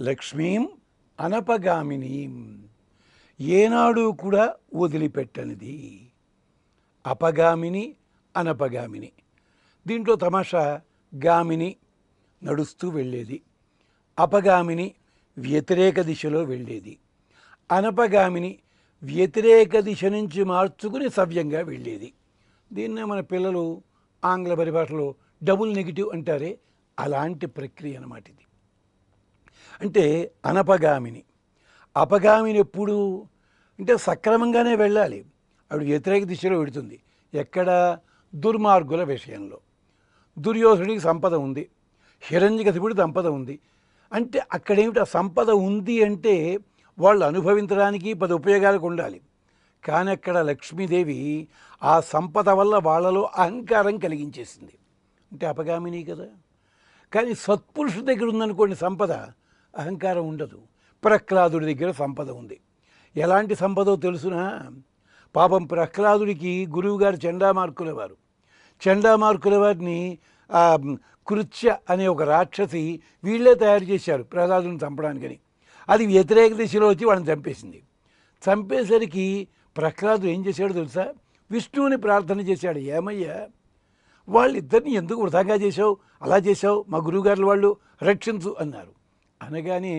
లక్ష్మీం అనపగామినీం, ఏనాడు కూడా వదిలిపెట్టనిది. అపగామిని, అనపగామిని. దీంట్లో తమాషా, గామిని నడుస్తూ వెళ్ళేది, అపగామిని వ్యతిరేక దిశలో వెళ్ళేది, అనపగామిని వ్యతిరేక దిశ నుంచి మార్చుకుని సవ్యంగా వెళ్ళేది. దీన్నే మన పిల్లలు ఆంగ్ల పరిభాషలో డబుల్ నెగిటివ్ అంటారే, అలాంటి ప్రక్రియ అన్నమాట ఇది. అంటే అనపగామిని. అపగామిని ఎప్పుడు అంటే సక్రమంగానే వెళ్ళాలి, ఆవిడ వ్యతిరేక దిశలో వెడుతుంది. ఎక్కడ? దుర్మార్గుల విషయంలో. దుర్యోధనుడికి సంపద ఉంది, హిరణ్యకశిపుడికి సంపద ఉంది. అంటే అక్కడేమిటి? ఆ సంపద ఉంది అంటే వాళ్ళు అనుభవించడానికి 10 ఉపయోగాలకు ఉండాలి. కానీ అక్కడ లక్ష్మీదేవి ఆ సంపద వల్ల వాళ్ళలో అహంకారం కలిగించేసింది. అంటే అపగామిని కదా. కానీ సత్పురుషుడి దగ్గర ఉందనుకోండి సంపద, అహంకారం ఉండదు. ప్రహ్లాదుడి దగ్గర సంపద ఉంది. ఎలాంటి సంపదో తెలుసునా? పాపం ప్రహ్లాదుడికి గురువుగారు చండామార్కుల వారు. చండామార్కుల వారిని కృత్య అనే ఒక రాక్షసి వీళ్ళే తయారు చేశారు ప్రహ్లాదుని చంపడానికని. అది వ్యతిరేక దిశలో వచ్చి వాళ్ళని చంపేసింది. చంపేసరికి ప్రహ్లాదుడు ఏం చేశాడో తెలుసా? విష్ణువుని ప్రార్థన చేశాడు. ఏమయ్యా, వాళ్ళిద్దరిని ఎందుకు వృధాగా చేశావు, అలా చేశావు, మా గురువుగారుల వాళ్ళు రక్షించు అన్నారు. అనగానే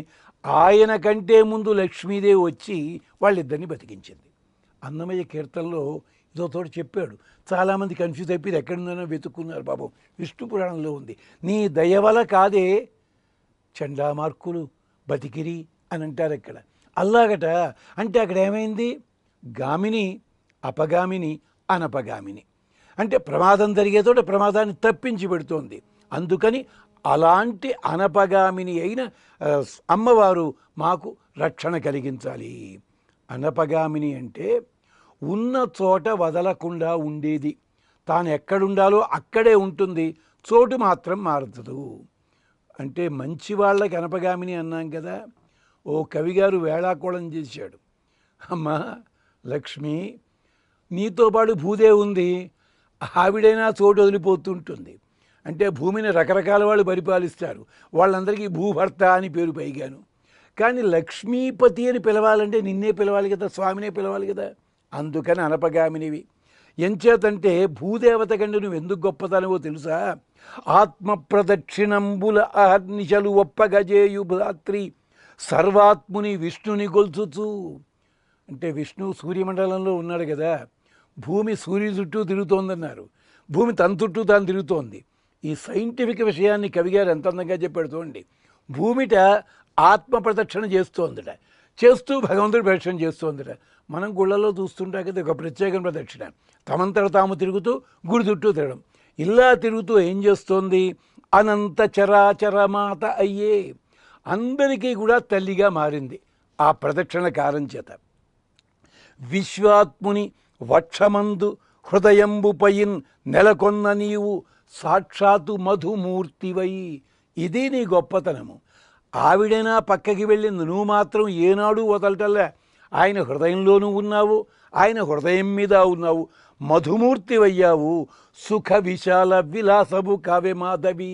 ఆయన కంటే ముందు లక్ష్మీదేవి వచ్చి వాళ్ళిద్దరిని బతికించింది. అన్నమయ్య కీర్తనలో ఇదో తోటి చెప్పాడు. చాలామంది కన్ఫ్యూజ్ అయిపోయి ఎక్కడుందనో వెతుక్కున్నారు. పాపం విష్ణు పురాణంలో ఉంది. నీ దయవల కాదే చండామార్కులు బతికిరి అని అంటారు అక్కడ. అల్లాగట. అంటే అక్కడ ఏమైంది? గామిని, అపగామిని, అనపగామిని. అంటే ప్రమాదం జరిగే చోట ప్రమాదాన్ని తప్పించి పెడుతోంది. అందుకని అలాంటి అనపగామిని అయిన అమ్మవారు మాకు రక్షణ కలిగించాలి. అనపగామిని అంటే ఉన్న చోట వదలకుండా ఉండేది. తాను ఎక్కడుండాలో అక్కడే ఉంటుంది, చోటు మాత్రం మారదు. అంటే మంచి వాళ్ళకి అనపగామిని అన్నాం కదా. ఓ కవిగారు వేళాకోళం చేశాడు. అమ్మా లక్ష్మి, నీతో పాటు భూదేవి ఉంది, ఆవిడైనా చోటు వదిలిపోతుంటుంది. అంటే భూమిని రకరకాల వాళ్ళు పరిపాలిస్తారు, వాళ్ళందరికీ భూభర్త అని పేరు పైగాను. కానీ లక్ష్మీపతి అని పిలవాలంటే నిన్నే పిలవాలి కదా, స్వామినే పిలవాలి కదా. అందుకని అనపగామినివి. ఎంచేతంటే భూదేవత కంటే నువ్వు ఎందుకు గొప్పతనవో తెలుసా? ఆత్మ ప్రదక్షిణంబుల అహర్నిశలు ఒప్పగజేయు రాత్రి సర్వాత్ముని విష్ణుని గొల్చుచు. అంటే విష్ణువు సూర్యమండలంలో ఉన్నాడు కదా. భూమి సూర్యుడి చుట్టూ తిరుగుతోందన్నారు, భూమి తన చుట్టూ తాను తిరుగుతోంది. ఈ సైంటిఫిక్ విషయాన్ని కవిగారు ఎంత అందంగా చెప్పాడు చూడండి. భూమిట ఆత్మ ప్రదక్షిణ చేస్తోందట, చేస్తూ భగవంతుడి ప్రదక్షిణ చేస్తోందట. మనం గుళ్ళలో చూస్తుంటా కదా ఒక ప్రత్యేక ప్రదక్షిణ, తమంతట తాము తిరుగుతూ గుడి చుట్టూ తిరగడం. ఇలా తిరుగుతూ ఏం చేస్తోంది? అనంత చరాచరమాత అయ్యే, అందరికీ కూడా తల్లిగా మారింది ఆ ప్రదక్షిణ కారం చేత. విశ్వాత్ముని వక్షమందు హృదయంబుపైన్ నెలకొన్న నీవు సాక్షాత్తు మధుమూర్తివై. ఇది నీ గొప్పతనము. ఆవిడైనా పక్కకి వెళ్ళింది, నువ్వు మాత్రం ఏనాడు వదలటల్లా. ఆయన హృదయంలోనూ ఉన్నావు, ఆయన హృదయం మీద ఉన్నావు, మధుమూర్తివయ్యావు. సుఖ విశాల విలాసము కావ్య మాధవి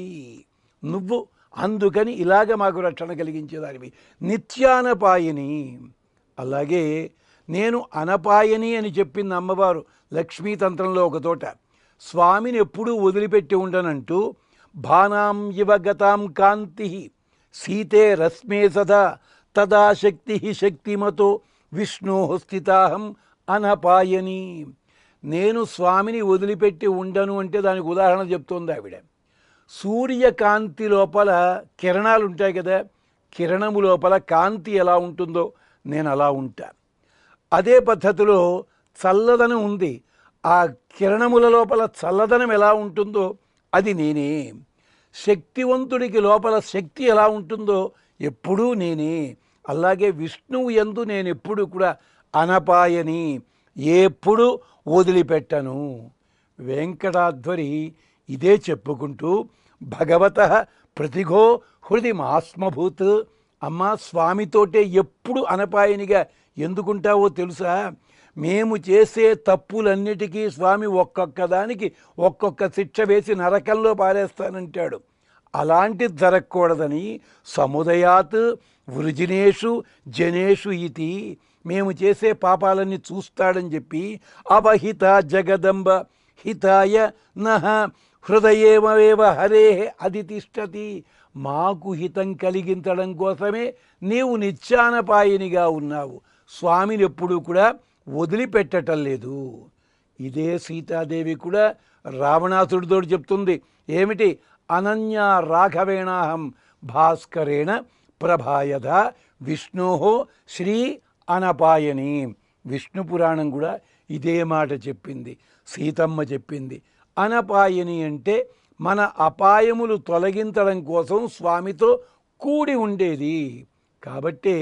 నువ్వు. అందుకని ఇలాగ మాకు రక్షణ కలిగించేదానివి. నిత్యానపాయని. అలాగే నేను అనపాయని అని చెప్పింది అమ్మవారు లక్ష్మీతంత్రంలో ఒకతోట. స్వామిని ఎప్పుడూ వదిలిపెట్టి ఉండనంటూ భానాం యువగతాం కాంతి సీతే రశ్మే సదా తదా శక్తి శక్తిమతో విష్ణో స్థితాహం అనపాయని. నేను స్వామిని వదిలిపెట్టి ఉండను అంటే దానికి ఉదాహరణ చెప్తోంది ఆవిడ. సూర్యకాంతి లోపల కిరణాలు ఉంటాయి కదా, కిరణము లోపల కాంతి ఎలా ఉంటుందో నేను అలా ఉంటా. అదే పద్ధతిలో చల్లదనం ఉంది, ఆ కిరణముల లోపల చల్లదనం ఎలా ఉంటుందో అది నేనే. శక్తివంతుడికి లోపల శక్తి ఎలా ఉంటుందో ఎప్పుడూ నేనే. అలాగే విష్ణువు యందు నేను ఎప్పుడు కూడా అనపాయని, ఎప్పుడు వదిలిపెట్టను. వెంకటాధ్వరి ఇదే చెప్పుకుంటూ భగవత ప్రతిఘో హృది మాస్మభూత్. అమ్మ స్వామితోటే ఎప్పుడు అనపాయనిగా ఎందుకుంటావో తెలుసా? మేము చేసే తప్పులన్నిటికీ స్వామి ఒక్కొక్క దానికి ఒక్కొక్క శిక్ష వేసి నరకంలో పారేస్తానంటాడు. అలాంటిది జరగకూడదని సముదయాత్ వృజినేషు జనేషు ఇతి, మేము చేసే పాపాలన్నీ చూస్తాడని చెప్పి అవహిత జగదంబ హితాయ నహ హృదయేమవేవ హరే అధితిష్టతి, మాకు హితం కలిగించడం కోసమే నీవు నిత్యానపాయనిగా ఉన్నావు, స్వామిని ఎప్పుడూ కూడా వదిలిపెట్టటం లేదు. ఇదే సీతాదేవి కూడా రావణాసుడితో చెప్తుంది. ఏమిటి? అనన్యా రాఘవేణాహం భాస్కరేణ ప్రభాయధ విష్ణోహో శ్రీ అనపాయని. విష్ణు పురాణం కూడా ఇదే మాట చెప్పింది, సీతమ్మ చెప్పింది. అనపాయని అంటే మన అపాయములు తొలగించడం కోసం స్వామితో కూడి ఉండేది. కాబట్టి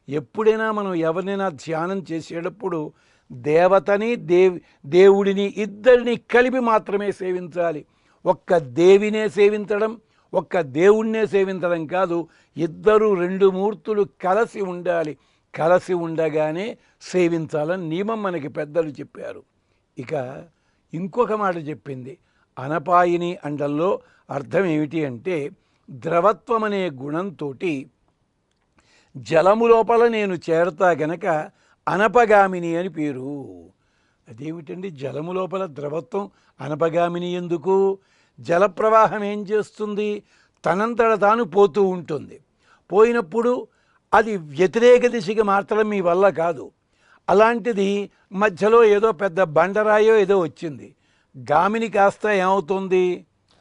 ఎప్పుడైనా మనం ఎవరినైనా ధ్యానం చేసేటప్పుడు దేవతని దేవుడిని ఇద్దరిని కలిపి మాత్రమే సేవించాలి. ఒక్క దేవినే సేవించడం, ఒక్క దేవుణ్ణే సేవించడం కాదు, ఇద్దరు రెండు మూర్తులు కలిసి ఉండాలి. కలిసి ఉండగానే సేవించాలని నియమం మనకి పెద్దలు చెప్పారు. ఇక ఇంకొక మాట చెప్పింది. అనపాయిని అండంలో అర్థం ఏమిటి అంటే, ద్రవత్వం అనే గుణంతో జలము లోపల నేను చేరతా గనక అనపగామిని అని పేరు. అదేమిటండి జలము లోపల ద్రవత్వం అనపగామిని ఎందుకు? జలప్రవాహం ఏం చేస్తుంది? తనంతట తాను పోతూ ఉంటుంది. పోయినప్పుడు అది వ్యతిరేక దిశగా మార్చడం మీ వల్ల కాదు. అలాంటిది మధ్యలో ఏదో పెద్ద బండరాయో ఏదో వచ్చింది, గామిని కాస్త ఏమవుతుంది?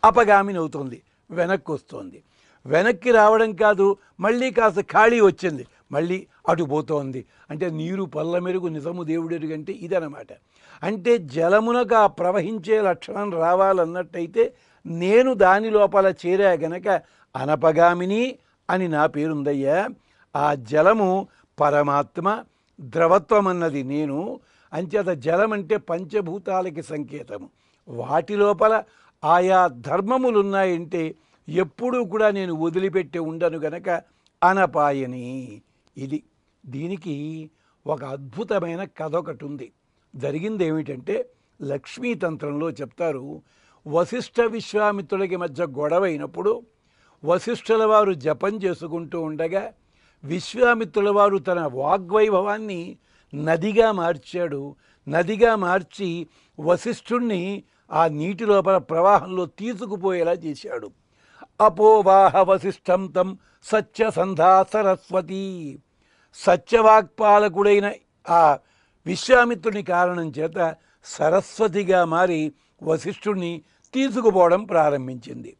అపగామిని అవుతుంది, వెనక్కి వస్తుంది. వెనక్కి రావడం కాదు, మళ్ళీ కాస్త ఖాళీ వచ్చింది, మళ్ళీ అటు పోతోంది. అంటే నీరు పల్ల మెరుగు నిజము దేవుడెరుగు అంటే ఇదనమాట. అంటే జలమునకు ఆ ప్రవహించే లక్షణం రావాలన్నట్టయితే నేను దాని లోపల చేరా గనక అనపగామిని అని నా పేరుందయ్యా. ఆ జలము పరమాత్మ, ద్రవత్వం అన్నది నేను. అంచేత జలం అంటే పంచభూతాలకి సంకేతము. వాటి లోపల ఆయా ధర్మములున్నాయంటే ఎప్పుడూ కూడా నేను వదిలిపెట్టి ఉండను గనక అనపాయని. ఇది దీనికి ఒక అద్భుతమైన కథ ఒకటి ఉంది. జరిగింది ఏమిటంటే, లక్ష్మీతంత్రంలో చెప్తారు, వశిష్ఠ విశ్వామిత్రులకి మధ్య గొడవ అయినప్పుడు వశిష్ఠుల వారు జపం చేసుకుంటూ ఉండగా విశ్వామిత్రుల వారు తన వాగ్వైభవాన్ని నదిగా మార్చాడు. నదిగా మార్చి వశిష్ఠుణ్ణి ఆ నీటి లోపల ప్రవాహంలో తీసుకుపోయేలా చేశాడు. అపోవాహ వశిష్ఠం తం సత్యసంధా సరస్వతి. సత్యవాక్పాలకుడైన ఆ విశ్వామిత్రుని కారణం చేత సరస్వతిగా మారి వశిష్ఠుణ్ణి తీసుకుపోవడం ప్రారంభించింది.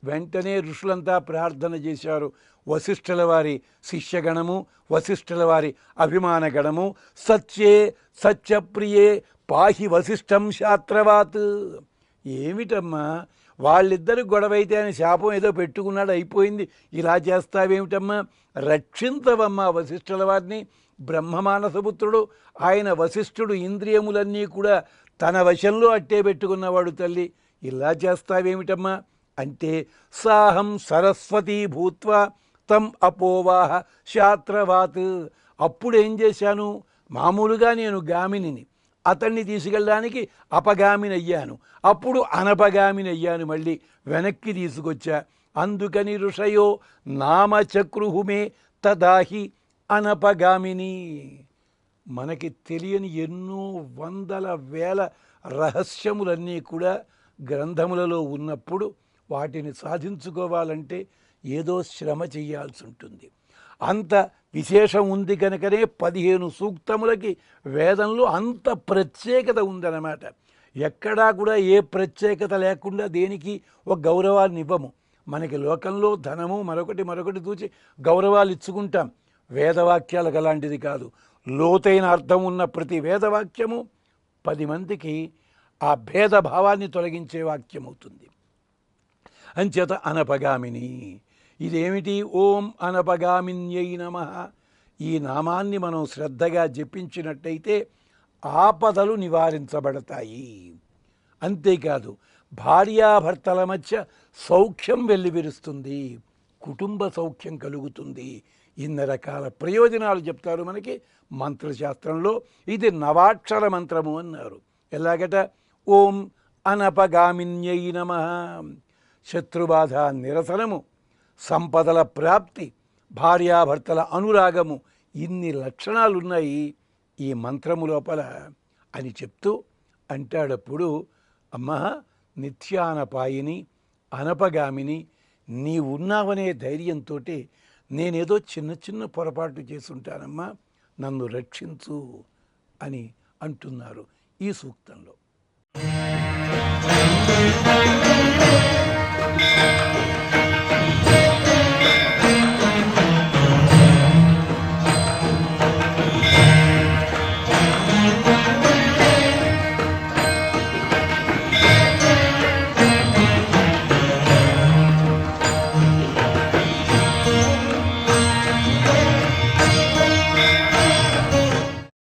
వెంటనే ఋషులంతా ప్రార్థన చేశారు. వశిష్ఠుల వారి శిష్యగణము, వశిష్ఠుల వారి అభిమానగణము, సత్యే సత్యప్రియే పాహి వశిష్ఠం శాత్రవాత్. ఏమిటమ్మా వాళ్ళిద్దరు గొడవైతే అని శాపం ఏదో పెట్టుకున్నాడు, అయిపోయింది, ఇలా చేస్తావేమిటమ్మా, రక్షించవమ్మా వశిష్ఠుల వారిని. బ్రహ్మమానసపుత్రుడు ఆయన వశిష్ఠుడు ఇంద్రియములన్నీ కూడా తన వశంలో అట్టే పెట్టుకున్నవాడు తల్లి, ఇలా చేస్తావేమిటమ్మా అంటే, సాహం సరస్వతీ భూత్వా తం అపోవాహ శాత్రవాత్. అప్పుడు ఏం చేశాను? మామూలుగా నేను గామినిని, అతన్ని తీసుకెళ్ళడానికి అపగామిని అయ్యాను, అప్పుడు అనపగామిని అయ్యాను, మళ్ళీ వెనక్కి తీసుకొచ్చా. అందుకని ఋషయో నామచక్రుహుమే తదాహి అనపగామిని. మనకి తెలియని ఎన్నో వందల వేల రహస్యములన్నీ కూడా గ్రంథములలో ఉన్నప్పుడు వాటిని సాధించుకోవాలంటే ఏదో శ్రమ చేయాల్సి ఉంటుంది. అంత విశేషం ఉంది కనుకనే 15 సూక్తములకి వేదంలో అంత ప్రత్యేకత ఉందన్నమాట. ఎక్కడా కూడా ఏ ప్రత్యేకత లేకుండా దేనికి ఒక గౌరవాన్ని ఇవ్వము. మనకి లోకంలో ధనము మరొకటి చూసి గౌరవాలు ఇచ్చుకుంటాం. వేదవాక్యాలకు అలాంటిది కాదు. లోతైన అర్థం ఉన్న ప్రతి వేదవాక్యము 10 మందికి ఆ భేదభావాన్ని తొలగించే వాక్యం అవుతుంది. అంచేత అనపగామిని. ఇదేమిటి? ఓం అనపగామిన్యై నమః. ఈ నామాన్ని మనం శ్రద్ధగా జపించినట్టయితే ఆపదలు నివారించబడతాయి. అంతేకాదు భార్యాభర్తల మధ్య సౌఖ్యం వెల్లివిరుస్తుంది, కుటుంబ సౌఖ్యం కలుగుతుంది. ఇన్ని రకాల ప్రయోజనాలు చెప్తారు మనకి మంత్రశాస్త్రంలో. ఇది నవాక్షర మంత్రము అన్నారు. ఎలాగట? ఓం అనపగామిన్యై నమః. శత్రుబాధ నిరసనము, సంపదల ప్రాప్తి, భార్యాభర్తల అనురాగము, ఇన్ని లక్షణాలున్నాయి ఈ మంత్రము లోపల అని చెప్తూ అంటాడప్పుడు, అమ్మా నిత్యానపాయిని అనపగామిని, నీవున్నావనే ధైర్యంతో నేనేదో చిన్న చిన్న పొరపాటు చేసుంటానమ్మా, నన్ను రక్షించు అని అంటున్నారు ఈ సూక్తంలో.